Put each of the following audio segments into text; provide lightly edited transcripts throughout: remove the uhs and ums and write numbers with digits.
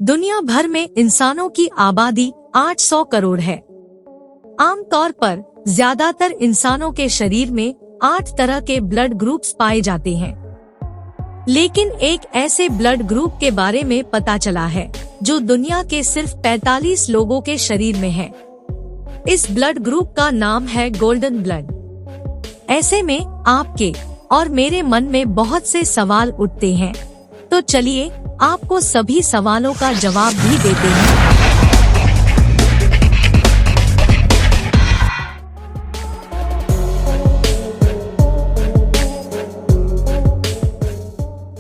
दुनिया भर में इंसानों की आबादी 800 करोड़ है। आमतौर पर ज्यादातर इंसानों के शरीर में 8 तरह के ब्लड ग्रुप्स पाए जाते हैं, लेकिन एक ऐसे ब्लड ग्रुप के बारे में पता चला है जो दुनिया के सिर्फ 45 लोगों के शरीर में है। इस ब्लड ग्रुप का नाम है गोल्डन ब्लड। ऐसे में आपके और मेरे मन में बहुत से सवाल उठते हैं, तो चलिए आपको सभी सवालों का जवाब भी देते हैं।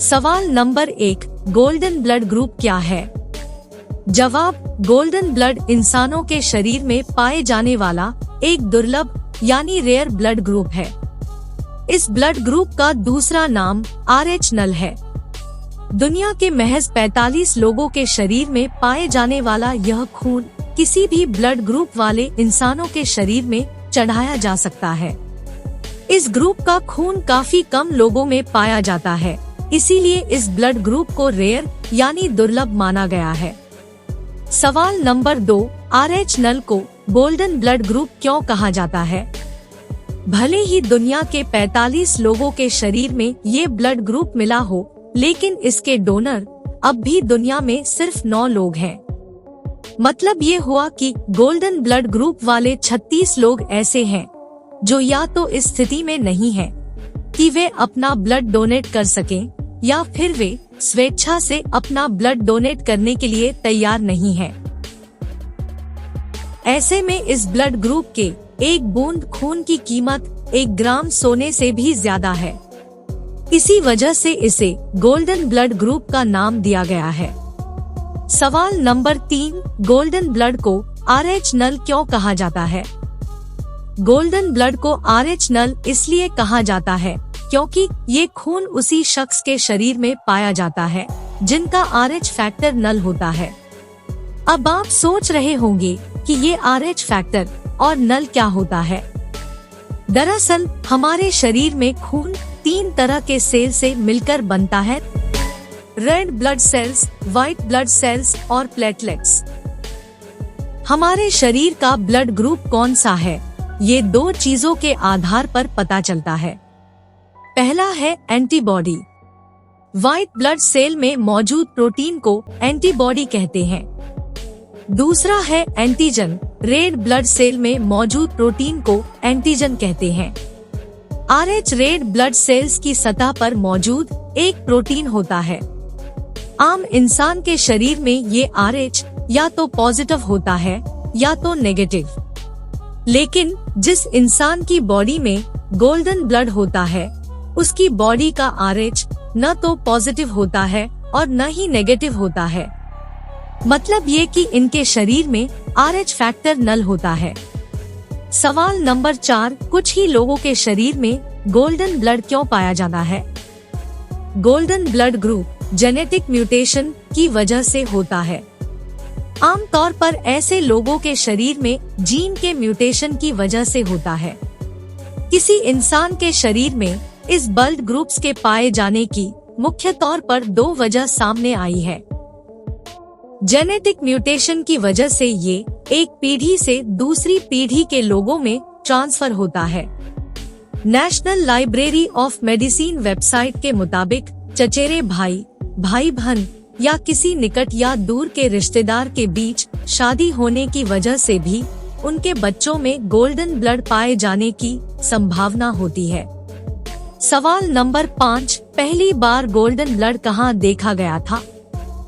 सवाल नंबर 1, गोल्डन ब्लड ग्रुप क्या है? जवाब, गोल्डन ब्लड इंसानों के शरीर में पाए जाने वाला एक दुर्लभ यानी रेयर ब्लड ग्रुप है। इस ब्लड ग्रुप का दूसरा नाम RH नल है। दुनिया के महज 45 लोगों के शरीर में पाए जाने वाला यह खून किसी भी ब्लड ग्रुप वाले इंसानों के शरीर में चढ़ाया जा सकता है। इस ग्रुप का खून काफी कम लोगों में पाया जाता है, इसीलिए इस ब्लड ग्रुप को रेयर यानी दुर्लभ माना गया है। सवाल नंबर 2, RH नल को गोल्डन ब्लड ग्रुप क्यों कहा जाता है? भले ही दुनिया के 45 लोगों के शरीर में ये ब्लड ग्रुप मिला हो, लेकिन इसके डोनर अब भी दुनिया में सिर्फ 9 लोग हैं। मतलब ये हुआ कि गोल्डन ब्लड ग्रुप वाले 36 लोग ऐसे हैं जो या तो इस स्थिति में नहीं हैं कि वे अपना ब्लड डोनेट कर सकें, या फिर वे स्वेच्छा से अपना ब्लड डोनेट करने के लिए तैयार नहीं हैं। ऐसे में इस ब्लड ग्रुप के एक बूंद खून की कीमत 1 ग्राम सोने से भी ज्यादा है। इसी वजह से इसे गोल्डन ब्लड ग्रुप का नाम दिया गया है। सवाल नंबर 3, गोल्डन ब्लड को RH नल क्यों कहा जाता है? गोल्डन ब्लड को RH नल इसलिए कहा जाता है क्योंकि ये खून उसी शख्स के शरीर में पाया जाता है जिनका RH फैक्टर नल होता है। अब आप सोच रहे होंगे कि ये RH फैक्टर और नल क्या होता है? दरअसल हमारे शरीर में खून 3 तरह के सेल से मिलकर बनता है: red blood cells, white blood cells और प्लेटलेट्स। हमारे शरीर का ब्लड ग्रुप कौन सा है, ये 2 चीजों के आधार पर पता चलता है। पहला है एंटीबॉडी। व्हाइट ब्लड सेल में मौजूद प्रोटीन को एंटीबॉडी कहते हैं। दूसरा है एंटीजन। रेड ब्लड सेल में मौजूद प्रोटीन को एंटीजन कहते हैं। RH रेड ब्लड सेल्स की सतह पर मौजूद एक प्रोटीन होता है। आम इंसान के शरीर में ये RH या तो पॉजिटिव होता है या तो नेगेटिव। लेकिन जिस इंसान की बॉडी में गोल्डन ब्लड होता है, उसकी बॉडी का RH न तो पॉजिटिव होता है और न ही नेगेटिव होता है। मतलब ये कि इनके शरीर में RH फैक्टर नल होता है। सवाल नंबर 4, कुछ ही लोगों के शरीर में गोल्डन ब्लड क्यों पाया जाता है? Golden blood group genetic mutation की वजह से होता है। आमतौर पर ऐसे लोगों के शरीर में जीन के म्यूटेशन की वजह से होता है। किसी इंसान के शरीर में इस ब्लड ग्रुप्स के पाए जाने की मुख्य तौर पर 2 वजह सामने आई है। जेनेटिक म्यूटेशन की वजह से ये एक पीढ़ी से दूसरी पीढ़ी के लोगों में ट्रांसफर होता है। National library of medicine website के मुताबिक चचेरे भाई, भाई बहन या किसी निकट या दूर के रिश्तेदार के बीच शादी होने की वजह से भी उनके बच्चों में गोल्डन ब्लड पाए जाने की संभावना होती है। सवाल नंबर 5, पहली बार गोल्डन ब्लड कहाँ देखा गया था?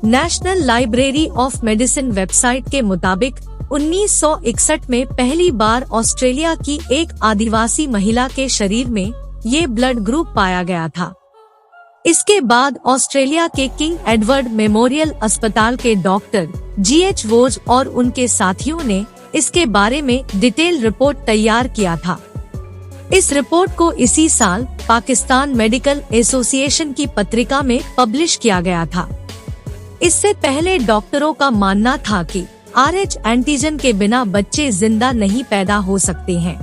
National library of medicine website के मुताबिक 1961 में पहली बार ऑस्ट्रेलिया की एक आदिवासी महिला के शरीर में ये ब्लड ग्रुप पाया गया था। इसके बाद ऑस्ट्रेलिया के किंग एडवर्ड मेमोरियल अस्पताल के डॉक्टर GH वोज और उनके साथियों ने इसके बारे में डिटेल रिपोर्ट तैयार किया था। इस रिपोर्ट को इसी साल पाकिस्तान मेडिकल एसोसिएशन की पत्रिका में पब्लिश किया गया था। इससे पहले डॉक्टरों का मानना था कि RH एंटीजन के बिना बच्चे जिंदा नहीं पैदा हो सकते हैं।